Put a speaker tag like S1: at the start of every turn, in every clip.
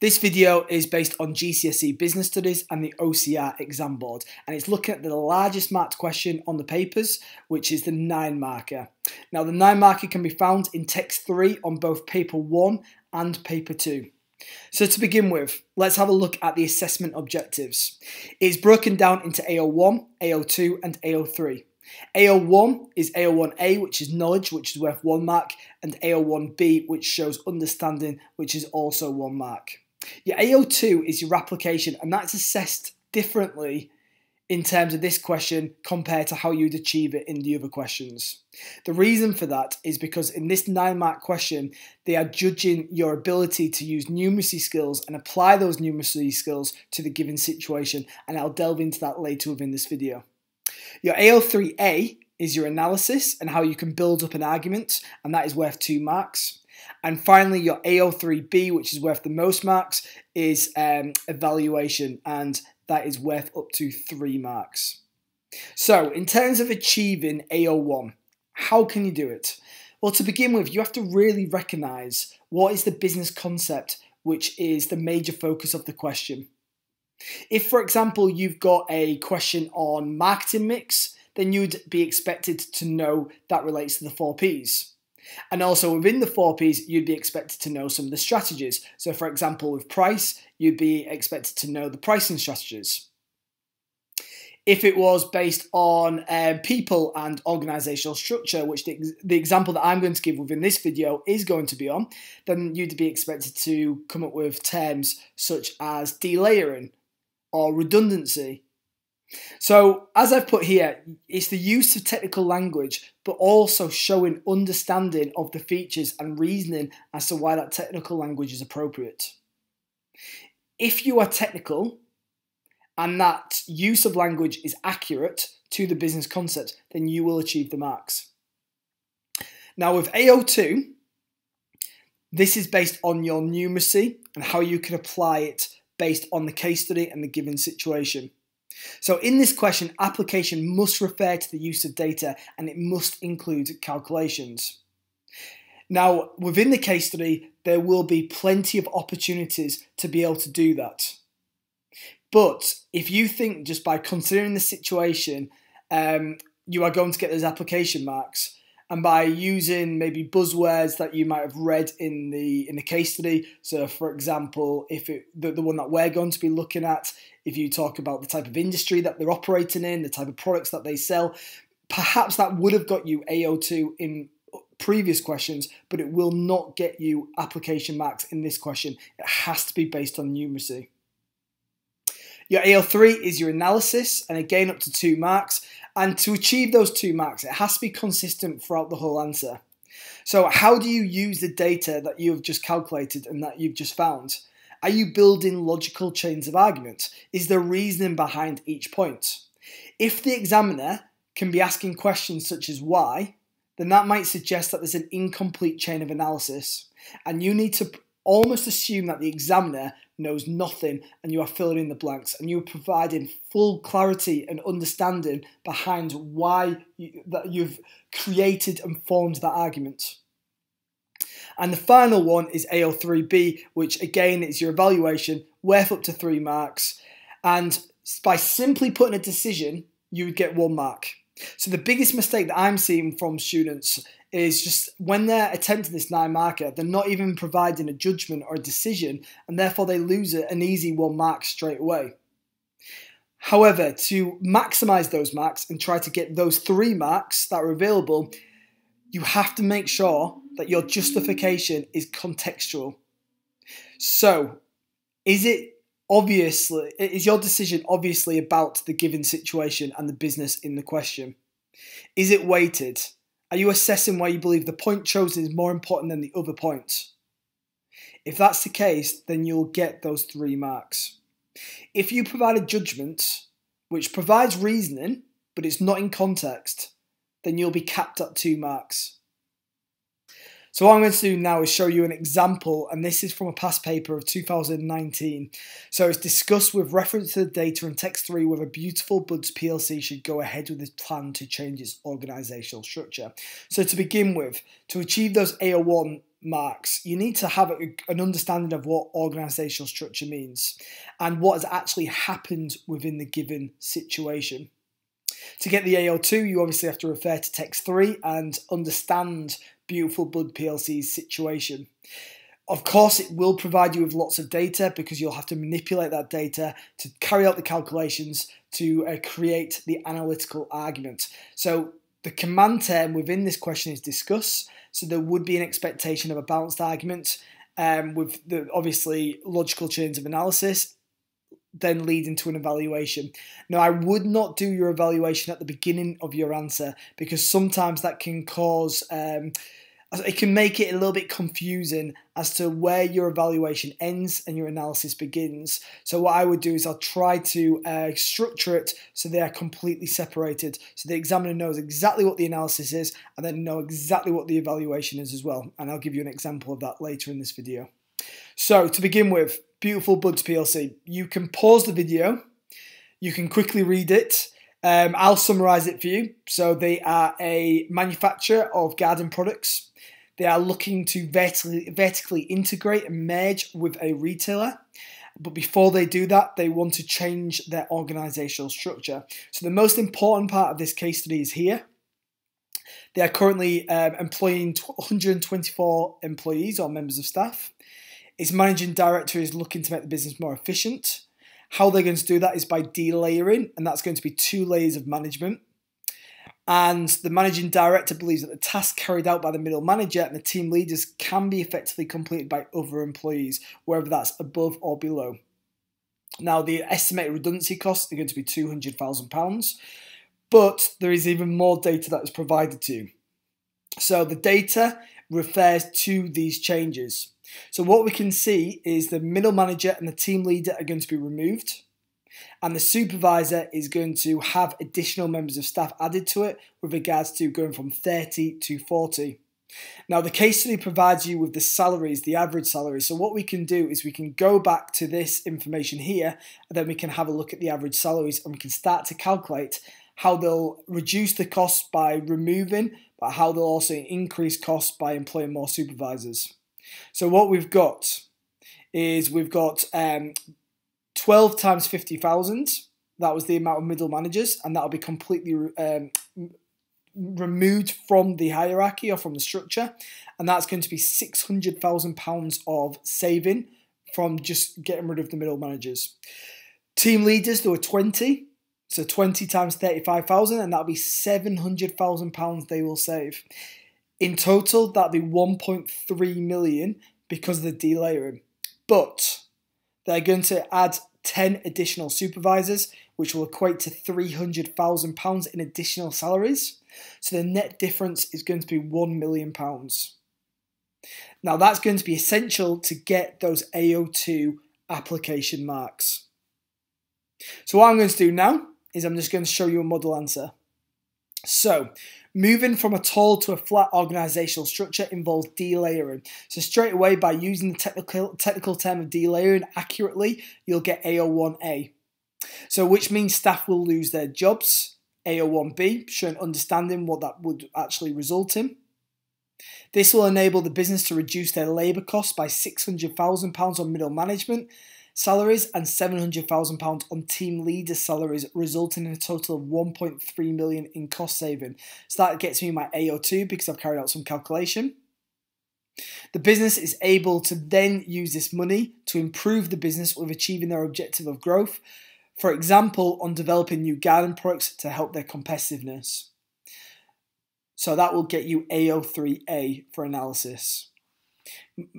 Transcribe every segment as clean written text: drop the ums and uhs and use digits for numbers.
S1: This video is based on GCSE Business Studies and the OCR exam board, and it's looking at the largest marked question on the papers, which is the 9 marker. Now the 9 marker can be found in text 3 on both paper 1 and paper 2. So to begin with, let's have a look at the assessment objectives. It's broken down into AO1, AO2 and AO3. AO1 is AO1A, which is knowledge, which is worth 1 mark, and AO1B, which shows understanding, which is also 1 mark. Your AO2 is your application, and that's assessed differently in terms of this question compared to how you'd achieve it in the other questions. The reason for that is because in this 9-mark question, they are judging your ability to use numeracy skills and apply those numeracy skills to the given situation, and I'll delve into that later within this video. Your AO3A is your analysis and how you can build up an argument, and that is worth 2 marks. And finally, your AO3B, which is worth the most marks, is evaluation, and that is worth up to 3 marks. So, in terms of achieving AO1, how can you do it? Well, to begin with, you have to really recognise what is the business concept, which is the major focus of the question. If, for example, you've got a question on marketing mix, then you'd be expected to know that relates to the 4 Ps. And also within the 4 Ps, you'd be expected to know some of the strategies. So for example, with price, you'd be expected to know the pricing strategies. If it was based on people and organisational structure, which the example that I'm going to give within this video is going to be on, then you'd be expected to come up with terms such as delayering or redundancy. So, as I've put here, it's the use of technical language, but also showing understanding of the features and reasoning as to why that technical language is appropriate. If you are technical and that use of language is accurate to the business concept, then you will achieve the marks. Now with AO2, this is based on your numeracy and how you can apply it based on the case study and the given situation. So in this question, application must refer to the use of data and it must include calculations. Now, within the case study, there will be plenty of opportunities to be able to do that. But if you think just by considering the situation, you are going to get those application marks, and by using maybe buzzwords that you might have read in the case study, so for example, if the one that we're going to be looking at, if you talk about the type of industry that they're operating in, the type of products that they sell, perhaps that would have got you AO2 in previous questions, but it will not get you application marks in this question. It has to be based on numeracy. Your AO3 is your analysis, and again up to 2 marks. And to achieve those 2 marks, it has to be consistent throughout the whole answer. So how do you use the data that you've just calculated and that you've just found? Are you building logical chains of argument? Is there reasoning behind each point? If the examiner can be asking questions such as why, then that might suggest that there's an incomplete chain of analysis, and you need to almost assume that the examiner knows nothing and you are filling in the blanks and you're providing full clarity and understanding behind why you've created and formed that argument. And the final one is AO3B, which again is your evaluation, worth up to 3 marks, and by simply putting a decision, you would get 1 mark. So the biggest mistake that I'm seeing from students is just when they're attempting this 9 marker, they're not even providing a judgment or a decision, and therefore they lose an easy 1 mark straight away. However, to maximise those marks and try to get those 3 marks that are available, you have to make sure that your justification is contextual. So, is your decision obviously about the given situation and the business in the question? Is it weighted? Are you assessing why you believe the point chosen is more important than the other point? If that's the case, then you'll get those 3 marks. If you provide a judgment which provides reasoning, but it's not in context, then you'll be capped at 2 marks. So what I'm going to do now is show you an example, and this is from a past paper of 2019. So it's discussed with reference to the data in text 3 whether Beautiful Buds PLC should go ahead with its plan to change its organisational structure. So to begin with, to achieve those AO1 marks, you need to have an understanding of what organisational structure means and what has actually happened within the given situation. To get the AO2, you obviously have to refer to text 3 and understand Beautiful Bud PLC's situation. Of course, it will provide you with lots of data because you'll have to manipulate that data to carry out the calculations to create the analytical argument. So the command term within this question is discuss. So there would be an expectation of a balanced argument with the obviously logical chains of analysis, then leading to an evaluation. Now, I would not do your evaluation at the beginning of your answer because sometimes that can cause, it can make it a little bit confusing as to where your evaluation ends and your analysis begins. So what I would do is I'll try to structure it so they are completely separated. So the examiner knows exactly what the analysis is and then know exactly what the evaluation is as well. And I'll give you an example of that later in this video. So to begin with, Beautiful Buds PLC. You can pause the video. You can quickly read it. I'll summarise it for you. So they are a manufacturer of garden products. They are looking to vertically integrate and merge with a retailer. But before they do that, they want to change their organisational structure. So the most important part of this case study is here. They are currently employing 124 employees or members of staff. Its managing director is looking to make the business more efficient. How they're going to do that is by delayering, and that's going to be 2 layers of management. And the managing director believes that the task carried out by the middle manager and the team leaders can be effectively completed by other employees, whether that's above or below. Now, the estimated redundancy costs are going to be £200,000, but there is even more data that is provided to you. So the data refers to these changes. So what we can see is the middle manager and the team leader are going to be removed, and the supervisor is going to have additional members of staff added to it with regards to going from 30 to 40. Now the case study provides you with the salaries, the average salaries. So what we can do is we can go back to this information here and then we can have a look at the average salaries and we can start to calculate how they'll reduce the costs by removing, but how they'll also increase costs by employing more supervisors. So what we've got is we've got 12 times 50,000. That was the amount of middle managers, and that'll be completely removed from the hierarchy or from the structure, and that's going to be £600,000 of saving from just getting rid of the middle managers. Team leaders, there were 20, so 20 times 35,000, and that'll be £700,000 they will save. In total, that'll be 1.3 million because of the delayering. But they're going to add 10 additional supervisors, which will equate to £300,000 in additional salaries. So the net difference is going to be £1 million. Now that's going to be essential to get those AO2 application marks. So what I'm going to do now is I'm just going to show you a model answer. So, moving from a tall to a flat organisational structure involves delayering. So straight away, by using the technical term of delayering accurately, you'll get AO1A. So which means staff will lose their jobs. AO1B, showing understanding what that would actually result in. This will enable the business to reduce their labour costs by £600,000 on middle management salaries and £700,000 on team leader salaries, resulting in a total of 1.3 million in cost saving. So that gets me my AO2 because I've carried out some calculation. The business is able to then use this money to improve the business with achieving their objective of growth. For example, on developing new garden products to help their competitiveness. So that will get you AO3A for analysis.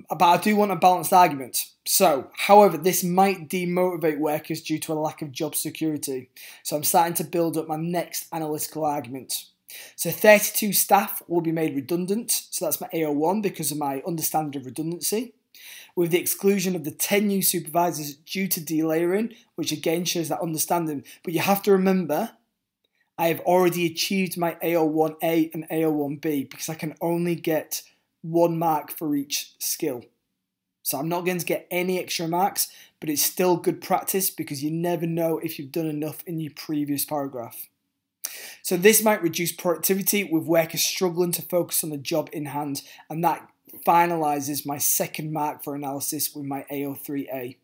S1: But I do want a balanced argument. So, however, this might demotivate workers due to a lack of job security. So I'm starting to build up my next analytical argument. So 32 staff will be made redundant. So that's my AO1 because of my understanding of redundancy. With the exclusion of the 10 new supervisors due to delayering, which again shows that understanding. But you have to remember, I have already achieved my AO1A and AO1B because I can only get 1 mark for each skill. So I'm not going to get any extra marks, but it's still good practice because you never know if you've done enough in your previous paragraph. So this might reduce productivity with workers struggling to focus on the job in hand, and that finalises my second mark for analysis with my AO3A.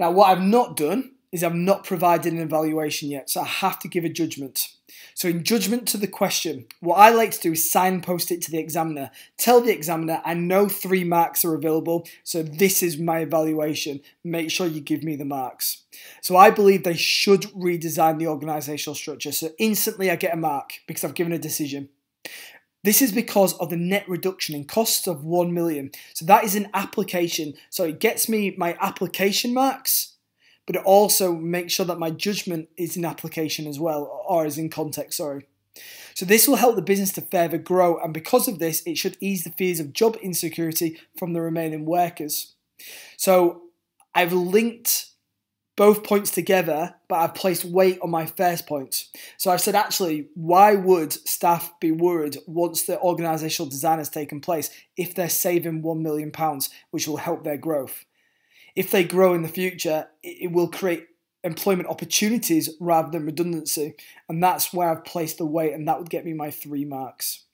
S1: Now, what I've not done is I've not provided an evaluation yet, so I have to give a judgment. So in judgment to the question, what I like to do is signpost it to the examiner. Tell the examiner, I know 3 marks are available, so this is my evaluation. Make sure you give me the marks. So I believe they should redesign the organisational structure. So instantly I get a mark because I've given a decision. This is because of the net reduction in costs of 1 million. So that is an application. So it gets me my application marks, but it also makes sure that my judgment is in application as well, or is in context, sorry. So this will help the business to further grow, and because of this, it should ease the fears of job insecurity from the remaining workers. So I've linked both points together, but I've placed weight on my first point. So I've said, actually, why would staff be worried once the organisational design has taken place if they're saving £1 million, which will help their growth? If they grow in the future, it will create employment opportunities rather than redundancy. And that's where I've placed the weight, and that would get me my 3 marks.